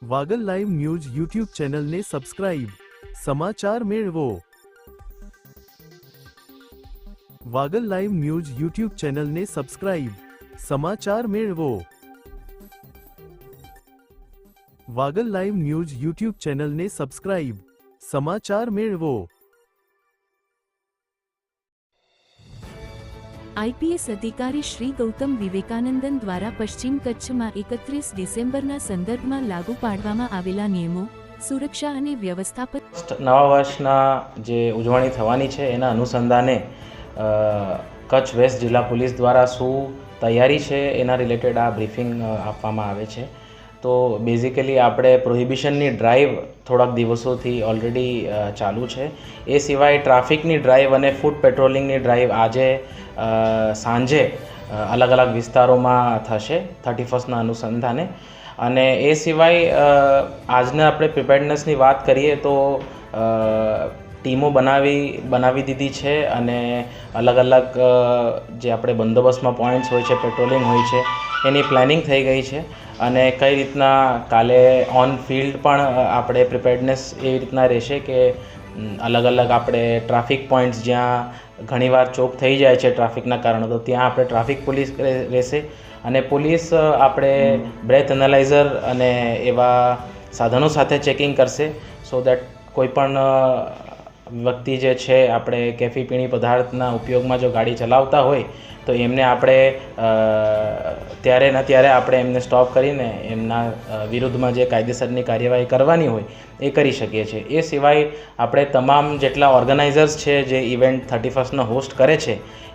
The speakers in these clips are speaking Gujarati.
વાગલ લાઈવ ન્યૂઝ યુટ્યુબ ચેનલને સબસ્ક્રાઇબ. સમાચાર મેળવો. વાગલ લાઈવ ન્યૂઝ યુટ્યુબ ચેનલને સબસ્ક્રાઇબ. સમાચાર મેળવો. વાગલ લાઈવ ન્યૂઝ યુટ્યુબ ચેનલને સબસ્ક્રાઇબ. સમાચાર મેળવો. આઈપીએસ અધિકારી શ્રી ગૌતમ વિવેકાનંદન દ્વારા પશ્ચિમ કચ્છમાં 31 ડિસેમ્બરના સંદર્ભમાં લાગુ પાડવામાં આવેલા નિયમો, સુરક્ષા અને વ્યવસ્થાપન નવા વર્ષના જે ઉજવણી થવાની છે એના અનુસંધાને કચ્છ વેસ્ટ જિલ્લા પોલીસ દ્વારા શું તૈયારી છે એના રિલેટેડ આ બ્રીફિંગ આપવામાં આવે છે. તો બેઝિકલી આપણે પ્રોહિબિશનની ડ્રાઈવ થોડાક દિવસોથી ઓલરેડી ચાલુ છે. એ સિવાય ટ્રાફિકની ડ્રાઈવ અને ફૂટ પેટ્રોલિંગની ડ્રાઈવ આજે સાંજે અલગ અલગ વિસ્તારોમાં થશે 31ના અનુસંધાને. અને એ સિવાય આજના આપણે પ્રિપેર્ડનેસની વાત કરીએ તો ટીમો બનાવી દીધી છે અને અલગ અલગ જે આપણે બંદોબસ્તમાં પોઈન્ટ્સ હોય છે, પેટ્રોલિંગ હોય છે, એની પ્લાનિંગ થઈ ગઈ છે. અને કઈ રીતના કાલે ઓન ફિલ્ડ પણ આપણે પ્રિપેર્ડનેસ એવી રીતના રહેશે કે અલગ અલગ આપણે ટ્રાફિક પોઈન્ટ્સ જ્યાં ઘણીવાર ચોક થઈ જાય છે ટ્રાફિકના કારણે, તો ત્યાં આપણે ટ્રાફિક પોલીસ રહેશે. અને પોલીસ આપણે બ્રેથ એનાલાઇઝર અને એવા સાધનો સાથે ચેકિંગ કરશે સો દેટ કોઈ પણ વ્યક્તિ જે છે આપણે કેફી પીણી પદાર્થના ઉપયોગમાં જો ગાડી ચલાવતા હોય તો એમને આપણે ત્યારે ને ત્યારે આપણે એમને સ્ટોપ કરીને એમના વિરુદ્ધમાં જે કાયદેસરની કાર્યવાહી કરવાની હોય એ કરી શકીએ છીએ. એ સિવાય આપણે તમામ જેટલા ઓર્ગેનાઇઝર્સ છે જે ઇવેન્ટ 31નો હોસ્ટ કરે છે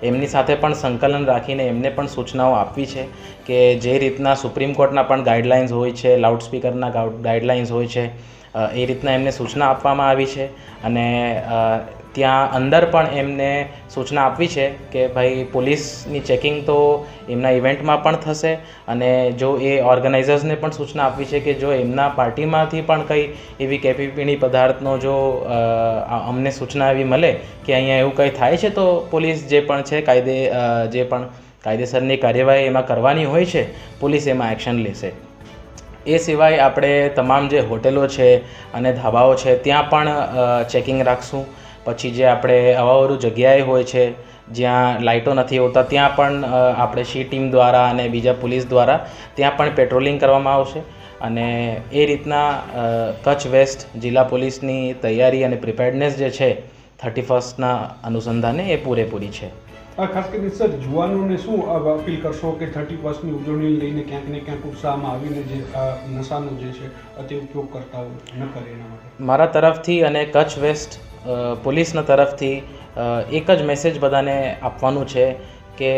એમની સાથે પણ સંકલન રાખીને એમને પણ સૂચનાઓ આપવી છે કે જે રીતના સુપ્રીમ કોર્ટના પણ ગાઈડલાઇન્સ હોય છે, લાઉડસ્પીકરના ગાઈડલાઇન્સ હોય છે, એ રીતના એમને સૂચના આપવામાં આવી છે. અને ત્યાં અંદર પણ એમને સૂચના આપવી છે કે ભાઈ પોલીસની ચેકિંગ તો એમના ઇવેન્ટમાં પણ થશે. અને જો એ ઓર્ગેનાઇઝર્સને પણ સૂચના આપવી છે કે જો એમના પાર્ટીમાંથી પણ કંઈ એવી કેફી પીણી પદાર્થનો જો અમને સૂચના એવી મળે કે અહીંયા એવું કંઈ થાય છે તો પોલીસ જે પણ છે જે પણ કાયદેસરની કાર્યવાહી એમાં કરવાની હોય છે પોલીસ એમાં એક્શન લેશે. એ સિવાય આપણે તમામ જે હોટેલો છે અને ધાબાઓ છે ત્યાં પણ ચેકિંગ રાખશું. પછી જે આપણે અવાવરું જગ્યાએ હોય છે જ્યાં લાઇટો નથી હોતા ત્યાં પણ આપણે શી ટીમ દ્વારા અને બીજા પોલીસ દ્વારા ત્યાં પણ પેટ્રોલિંગ કરવામાં આવશે. અને એ રીતના કચ્છ વેસ્ટ જિલ્લા પોલીસની તૈયારી અને પ્રિપેર્ડનેસ જે છે 31ના અનુસંધાને એ પૂરેપૂરી છે. ખાસ કરીને સર યુવાનોને શું અપીલ કરશો કે 31ની ઉજવણી લઈને ક્યાંક ને ક્યાંક ઉત્સાહમાં આવીને જે નશાનો જે છે તે ઉપયોગ કરતા હોય ન કરે એના માટે મારા તરફથી અને કચ્છ વેસ્ટ પોલીસના તરફથી એક જ મેસેજ બધાને આપવાનું છે કે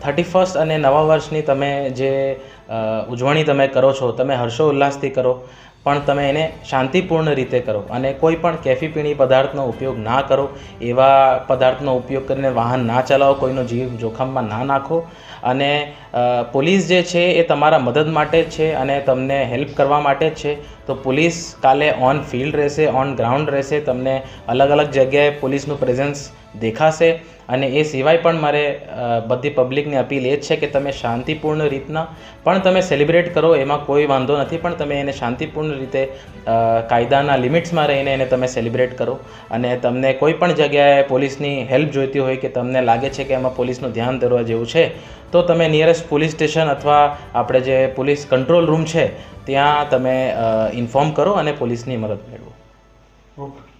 31 અને નવા વર્ષની તમે જે ઉજવણી તમે કરો છો તમે હર્ષોલ્લાસથી કરો, પણ તમે એને શાંતિપૂર્ણ રીતે કરો અને કોઈ પણ કેફી પીણી પદાર્થનો ઉપયોગ ના કરો. એવા પદાર્થનો ઉપયોગ કરીને વાહન ના ચલાવો, કોઈનો જીવ જોખમમાં ના નાખો. અને પોલીસ જે છે એ તમારા મદદ માટે જ છે અને તમને હેલ્પ કરવા માટે જ છે. તો પોલીસ કાલે ઓન ફિલ્ડ રહેશે, ઓન ગ્રાઉન્ડ રહેશે, તમને અલગ અલગ જગ્યાએ પોલીસનું પ્રેઝન્સ દેખાશે. અને એ સિવાય પણ મારે બધી પબ્લિકની અપીલ એ જ છે કે તમે શાંતિપૂર્ણ રીતના પણ તમે સેલિબ્રેટ કરો, એમાં કોઈ વાંધો નથી, પણ તમે એને શાંતિપૂર્ણ રીતે કાયદાના લિમિટ્સમાં રહીને એને તમે સેલિબ્રેટ કરો. અને તમને કોઈ પણ જગ્યાએ પોલીસની હેલ્પ જોઈતી હોય કે તમને લાગે છે કે એમાં પોલીસનું ધ્યાન દોરવા જેવું છે તો તમે નિયરેસ્ટ પોલીસ સ્ટેશન અથવા આપણે જે પોલીસ કંટ્રોલ રૂમ છે ત્યાં તમે ઇન્ફોર્મ કરો અને પોલીસની મદદ મેળવો. ઓકે.